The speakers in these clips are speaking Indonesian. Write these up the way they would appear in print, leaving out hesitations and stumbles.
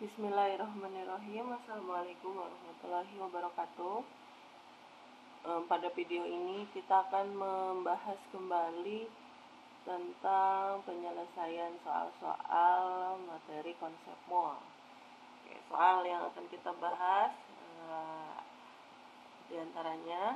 Bismillahirrahmanirrahim. Assalamualaikum warahmatullahi wabarakatuh. Pada video ini kita akan membahas kembali tentang penyelesaian soal-soal materi konsep mol. Soal yang akan kita bahas diantaranya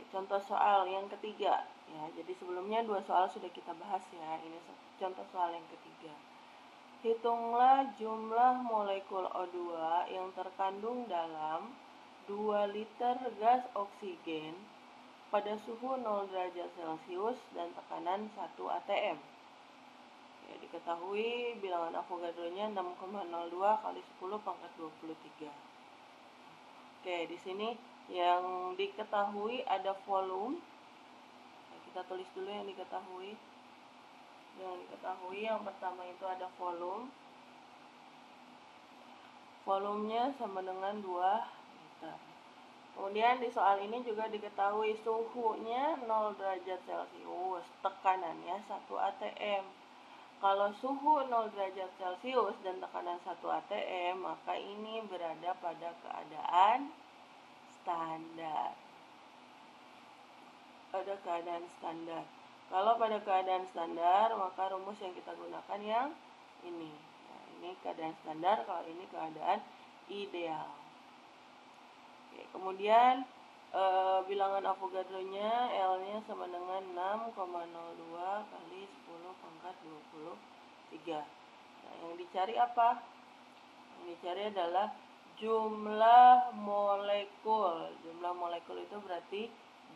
contoh soal yang ketiga ya. Jadi sebelumnya dua soal sudah kita bahas ya. Ini contoh soal yang ketiga. Hitunglah jumlah molekul O2 yang terkandung dalam 2 liter gas oksigen pada suhu 0 derajat Celcius dan tekanan 1 atm. Ya, diketahui bilangan Avogadro-nya 6,02 kali 10 pangkat 23. Oke, di sini yang diketahui ada volume. Nah, kita tulis dulu yang diketahui. Yang pertama itu ada volume. Volumenya sama dengan 2 liter. Kemudian di soal ini juga diketahui suhunya 0 derajat Celcius, tekanannya 1 atm. Kalau suhu 0 derajat Celcius dan tekanan 1 atm, maka ini berada pada keadaan standar. Pada keadaan standar. Kalau pada keadaan standar, maka rumus yang kita gunakan yang ini. Nah, ini keadaan standar, kalau ini keadaan ideal. Oke, kemudian bilangan Avogadro-nya L-nya sama dengan 6,02 kali 10 pangkat 23. Nah, yang dicari apa? Yang dicari adalah jumlah molekul. Jumlah molekul itu berarti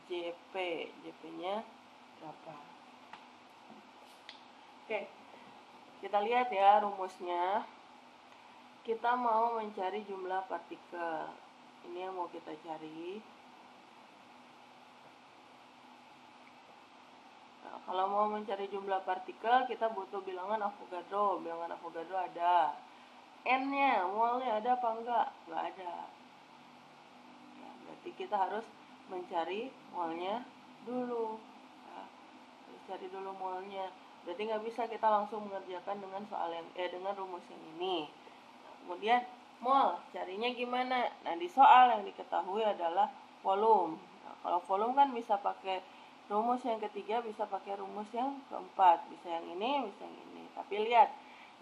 JP. JP-nya berapa? Oke, kita lihat ya rumusnya. Kita mau mencari jumlah partikel. Ini yang mau kita cari. Nah, kalau mau mencari jumlah partikel, kita butuh bilangan Avogadro. Bilangan Avogadro ada. N-nya, molnya ada apa enggak? Enggak ada. Ya, berarti kita harus mencari molnya dulu. Ya, harus cari dulu molnya. Berarti nggak bisa kita langsung mengerjakan dengan soal yang dengan rumus yang ini. Nah, kemudian mol, carinya gimana? Nah, di soal yang diketahui adalah volume. Nah, kalau volume kan bisa pakai rumus yang ketiga, bisa pakai rumus yang keempat. Bisa yang ini, bisa yang ini. Tapi lihat,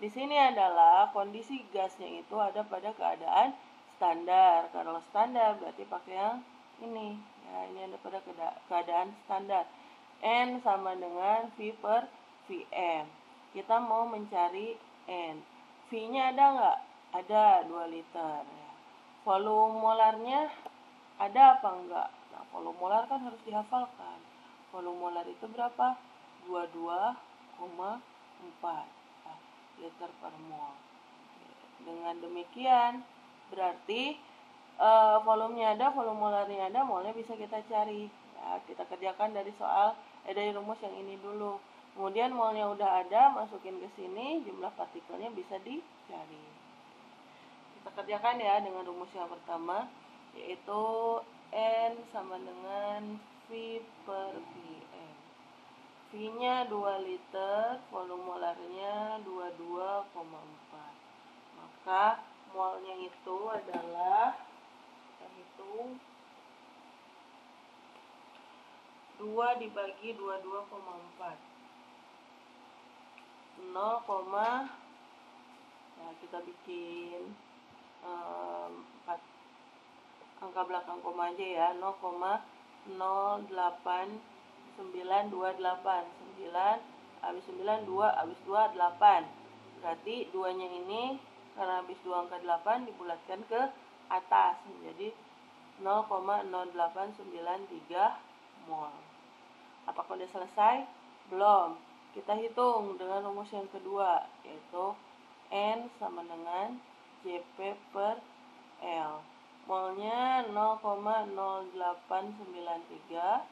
di sini adalah kondisi gasnya itu ada pada keadaan standar. Kalau standar berarti pakai yang ini. Ya, ini ada pada keadaan standar. N sama dengan V per Vm. Kita mau mencari N. V-nya ada nggak? Ada 2 liter. Ya. Volume molarnya ada apa enggak? Nah, volume molar kan harus dihafalkan. Volume molar itu berapa? 22,4 liter per mol. Dengan demikian, berarti volumenya ada, volume molarnya ada, molnya bisa kita cari. Ya, kita kerjakan dari dari rumus yang ini dulu. Kemudian molnya udah ada, masukin ke sini, jumlah partikelnya bisa dicari. Kita kerjakan ya dengan rumus yang pertama, yaitu N sama dengan V per Vm. V-nya 2 liter, volume molarnya 22,4. Maka molnya itu adalah, kita hitung, 2 dibagi 22,4. 0, nah kita bikin 4 angka belakang koma aja ya. 0,08928. 9 habis 9 2 habis 2 8. Berarti 2-nya ini karena habis 2 angka 8 dibulatkan ke atas menjadi 0,0893 mol. Apakah sudah selesai? Belum. Kita hitung dengan rumus yang kedua, yaitu N sama dengan JP per L. Molnya 0,0893.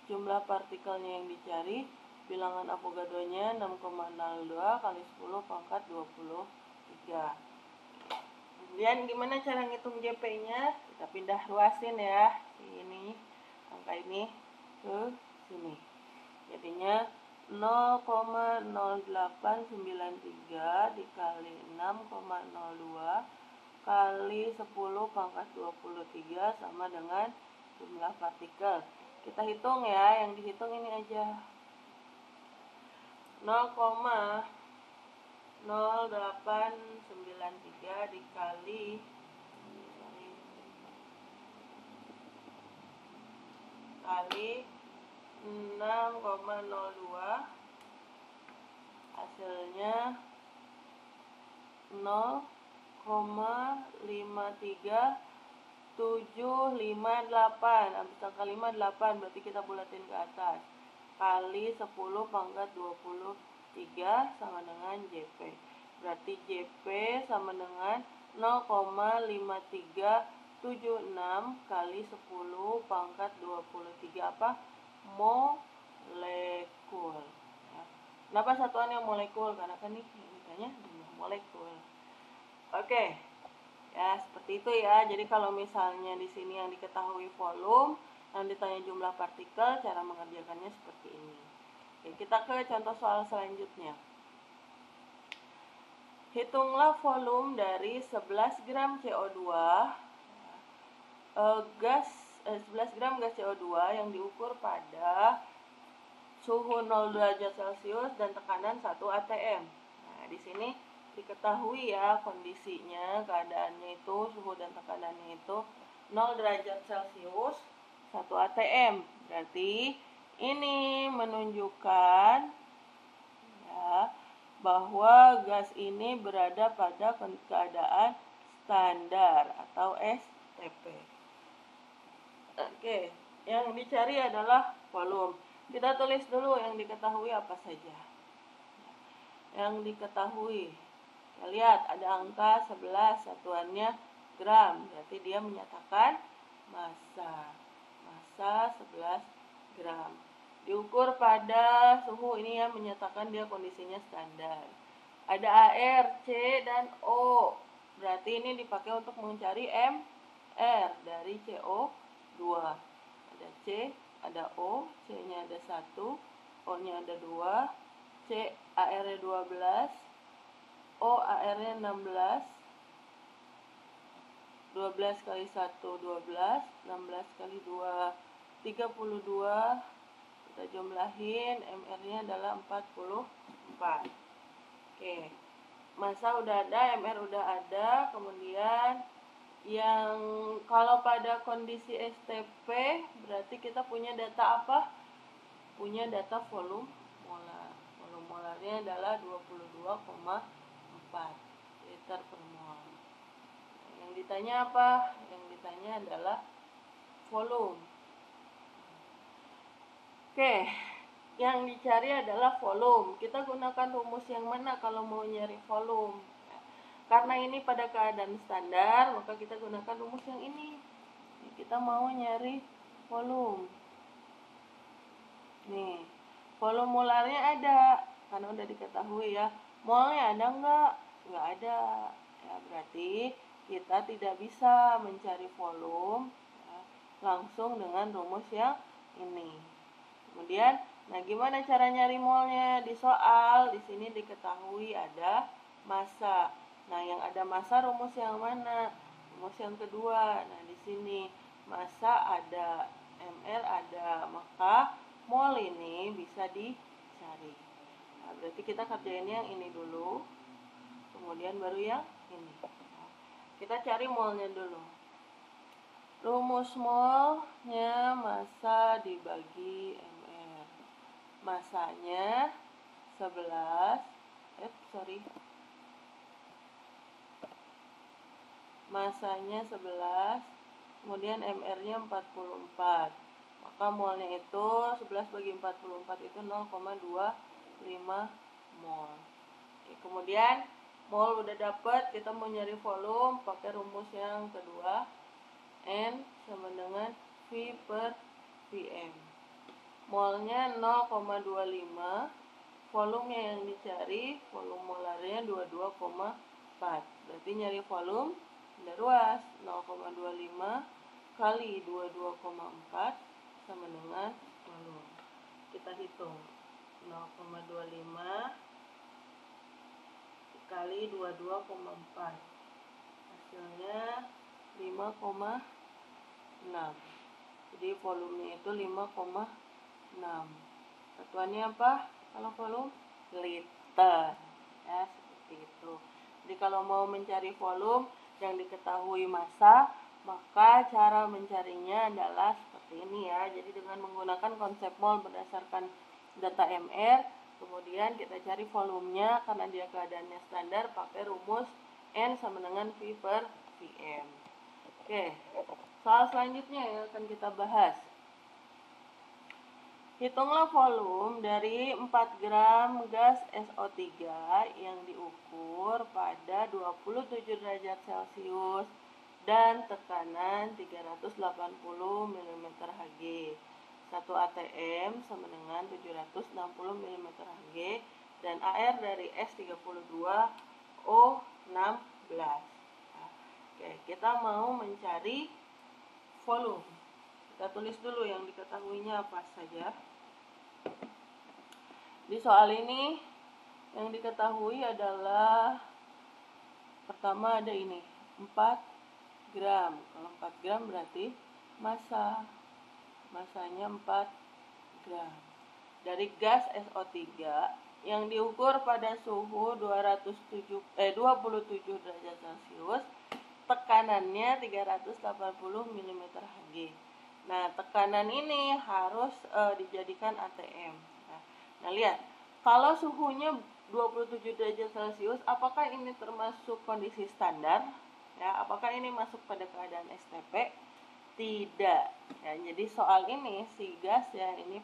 Jumlah partikelnya yang dicari, bilangan Avogadro-nya 6,02 kali 10 pangkat 23. Kemudian gimana cara ngitung JP-nya? Kita pindah ruasin ya. Ini angka ini ke sini. Jadinya 0,0893 dikali 6,02 kali 10 pangkat 23 sama dengan jumlah partikel. Kita hitung ya, yang dihitung ini aja. 0,0893 dikali kali 6,02 hasilnya 0,53758. Habis angka 5 8, berarti kita bulatin ke atas. Kali 10 pangkat 23 sama dengan JP. Berarti JP sama dengan 0,5376 kali 10 pangkat 23 apa? Molekul. Ya. Kenapa satuannya molekul? Karena kan ini ditanya jumlah molekul. Oke. Ya, seperti itu ya. Jadi kalau misalnya di sini yang diketahui volume, yang ditanya jumlah partikel, cara mengerjakannya seperti ini. Oke, kita ke contoh soal selanjutnya. Hitunglah volume dari 11 gram CO2 11 gram gas CO2 yang diukur pada suhu 0 derajat Celcius dan tekanan 1 atm. Nah, di sini diketahui ya kondisinya, keadaannya itu, suhu dan tekanannya itu 0 derajat Celcius 1 atm. Berarti ini menunjukkan ya bahwa gas ini berada pada keadaan standar atau STP. Oke, yang dicari adalah volume. Kita tulis dulu yang diketahui apa saja. Yang diketahui, kita lihat ada angka 11, satuannya gram, berarti dia menyatakan massa. Massa 11 gram. Diukur pada suhu ini ya, menyatakan dia kondisinya standar. Ada AR, C, dan O. Berarti ini dipakai untuk mencari MR dari CO2. Ada C, ada O, C-nya ada 1, O-nya ada 2, C AR-nya 12, O AR-nya 16. 12 kali 1, 12, 16 kali 2, 32. Kita jumlahin, MR-nya adalah 44. Oke, massa udah ada, MR udah ada. Kemudian yang kalau pada kondisi STP berarti kita punya data apa? Punya data volume molar. Volume molarnya adalah 22,4 liter per mol. Yang ditanya apa? Yang ditanya adalah volume. Oke, yang dicari adalah volume. Kita gunakan rumus yang mana kalau mau nyari volume? Karena ini pada keadaan standar, maka kita gunakan rumus yang ini. Kita mau nyari volume. Nih, volume molarnya ada, karena udah diketahui ya. Molnya ada nggak? Nggak ada. Ya, berarti kita tidak bisa mencari volume ya, langsung dengan rumus yang ini. Kemudian, nah gimana cara nyari molnya? Di soal, di sini diketahui ada massa. Nah, yang ada massa rumus yang mana? Rumus yang kedua. Nah, di sini massa ada, MR ada, maka mol ini bisa dicari. Nah, berarti kita kerjain yang ini dulu, kemudian baru yang ini. Nah, kita cari molnya dulu. Rumus molnya massa dibagi MR. Massanya 11, Massanya 11, kemudian MR-nya 44. Maka molnya itu 11 bagi 44 itu 0,25 mol. Oke, kemudian mol udah dapet, kita mau nyari volume pakai rumus yang kedua. N sama dengan V per Vm. Molnya 0,25, volumenya yang dicari, volume molarnya 22,4. Berarti nyari volume udah ruas, 0,25 kali 22,4 sama dengan volume. Kita hitung. 0,25 kali 22,4, hasilnya 5,6. Jadi volumenya itu 5,6. Satuannya apa? Kalau volume liter, ya seperti itu. Jadi kalau mau mencari volume yang diketahui massa, maka cara mencarinya adalah seperti ini ya. Jadi dengan menggunakan konsep mol berdasarkan data MR, kemudian kita cari volumenya karena dia keadaannya standar pakai rumus N sama dengan V per Vm. Oke, soal selanjutnya yang akan kita bahas. Hitunglah volume dari 4 gram gas SO3 yang diukur pada 27 derajat Celcius dan tekanan 380 mm Hg. 1 atm sama dengan 760 mm Hg dan AR dari S32O16. Oke, kita mau mencari volume. Kita tulis dulu yang diketahuinya apa saja. Di soal ini yang diketahui adalah pertama ada ini 4 gram. Kalau 4 gram berarti masanya 4 gram. Dari gas SO3 yang diukur pada suhu 27 derajat Celcius, tekanannya 380 mm Hg. Nah, tekanan ini harus dijadikan ATM. Nah, lihat, kalau suhunya 27 derajat Celcius, apakah ini termasuk kondisi standar? Ya, apakah ini masuk pada keadaan STP? Tidak. Ya, jadi soal ini si gas ya ini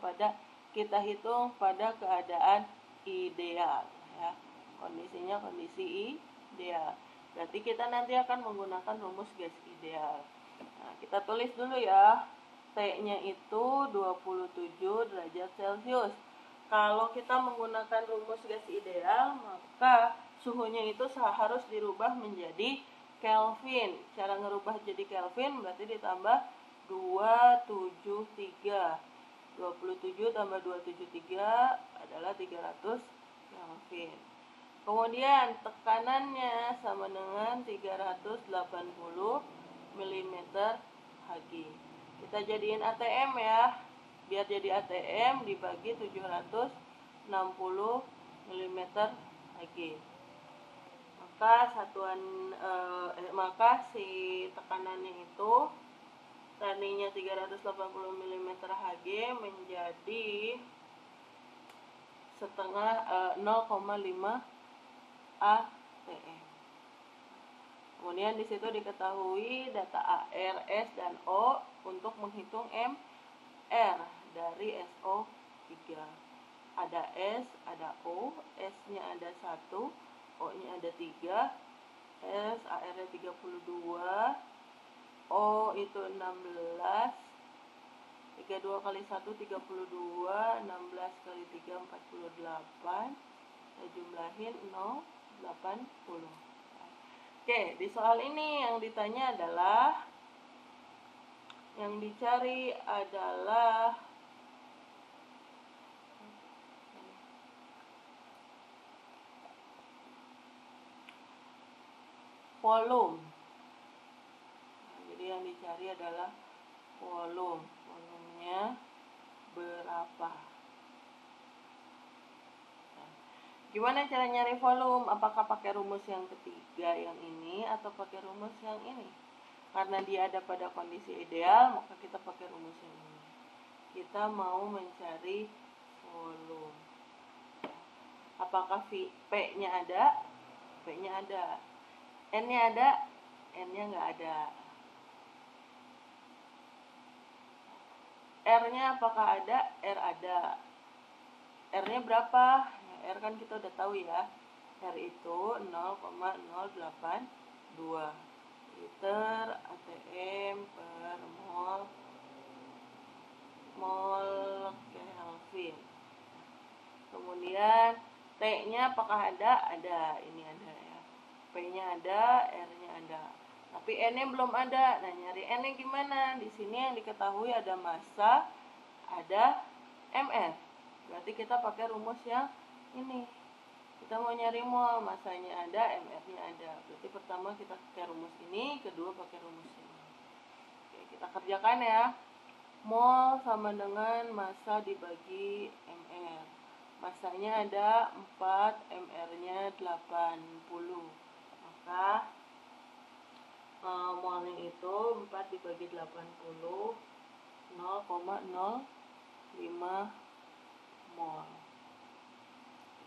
kita hitung pada keadaan ideal. Ya, kondisinya kondisi ideal. Berarti kita nanti akan menggunakan rumus gas ideal. Nah, kita tulis dulu ya. T-nya itu 27 derajat Celcius. Kalau kita menggunakan rumus gas ideal, maka suhunya itu harus dirubah menjadi Kelvin. Cara ngerubah jadi Kelvin berarti ditambah 273. 27 tambah 273 adalah 300 Kelvin. Kemudian tekanannya sama dengan 380 mm Hg. Kita jadiin ATM ya. Biar jadi ATM dibagi 760 mm Hg. Maka si tekanannya itu tadinya 380 mm Hg menjadi 0,5 ATM. Kemudian di situ diketahui data AR, S dan O untuk menghitung MR dari SO3. Ada S, ada O, S-nya ada 1, O-nya ada 3, S, AR-nya 32, O itu 16, 32 kali 1, 32, 16 kali 3, 48, kita jumlahin 80. Oke, di soal ini yang ditanya adalah, yang dicari adalah volume. Nah, jadi yang dicari adalah volume. Volumenya berapa? Nah, gimana cara nyari volume? Apakah pakai rumus yang ketiga yang ini atau pakai rumus yang ini? Karena dia ada pada kondisi ideal, maka kita pakai rumus yang ini. Kita mau mencari volume. Apakah P-nya ada? P-nya ada. N-nya ada? N-nya nggak ada. R-nya apakah ada? R ada. R-nya berapa? R kan kita udah tahu ya. R itu 0,082 liter ATM per mol Kelvin. Kemudian T-nya apakah ada? Ada. Ini ada ya. P-nya ada, R-nya ada. Tapi N-nya belum ada. Nah, nyari N-nya gimana? Di sini yang diketahui ada massa, ada MR. Berarti kita pakai rumus yang ini. Kita mau nyari mol, masanya ada, MR-nya ada. Berarti pertama kita pakai rumus ini, kedua pakai rumus ini. Oke, kita kerjakan ya. Mol sama dengan massa dibagi MR. Massanya ada 4, MR-nya 80. Maka molnya itu 4 dibagi 80, 0,05 mol.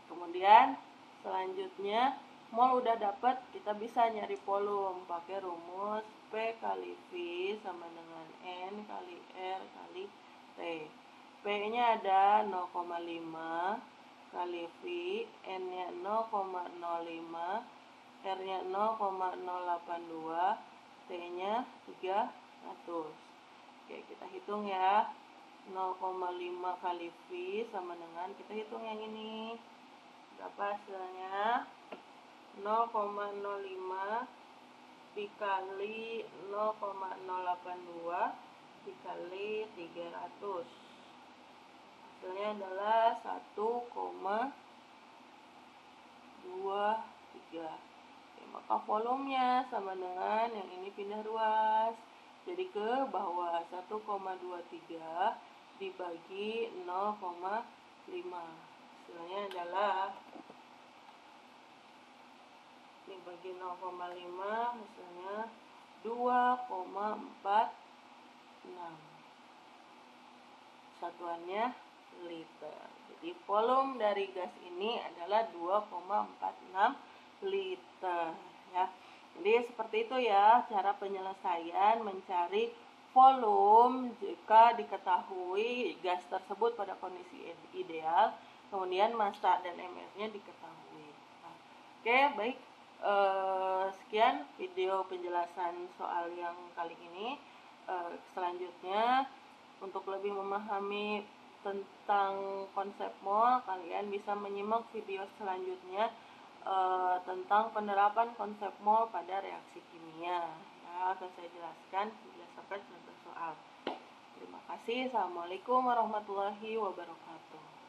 Kemudian selanjutnya mol udah dapat, kita bisa nyari volume pakai rumus P kali V sama dengan N kali R kali T. P-nya ada 0,5 kali V, N-nya 0,05, R-nya 0,082, T-nya 300. Oke, kita hitung ya. 0,5 kali V sama dengan, kita hitung yang ini. Berapa hasilnya? 0,05 dikali 0,082 dikali 300. Hasilnya adalah 1,23. Oke, maka volumenya sama dengan yang ini pindah ruas. Jadi ke bawah, 1,23 dibagi 0,5. Hasilnya adalah dibagi 0,5, hasilnya 2,46. Satuannya liter. Jadi volume dari gas ini adalah 2,46 liter ya. Jadi seperti itu ya cara penyelesaian mencari volume jika diketahui gas tersebut pada kondisi ideal, kemudian massa dan MR-nya diketahui. Nah, oke, baik. Sekian video penjelasan soal yang kali ini. Selanjutnya, untuk lebih memahami tentang konsep mol, kalian bisa menyimak video selanjutnya tentang penerapan konsep mol pada reaksi kimia. Ya, akan saya jelaskan berdasarkan contoh soal. Terima kasih. Assalamualaikum warahmatullahi wabarakatuh.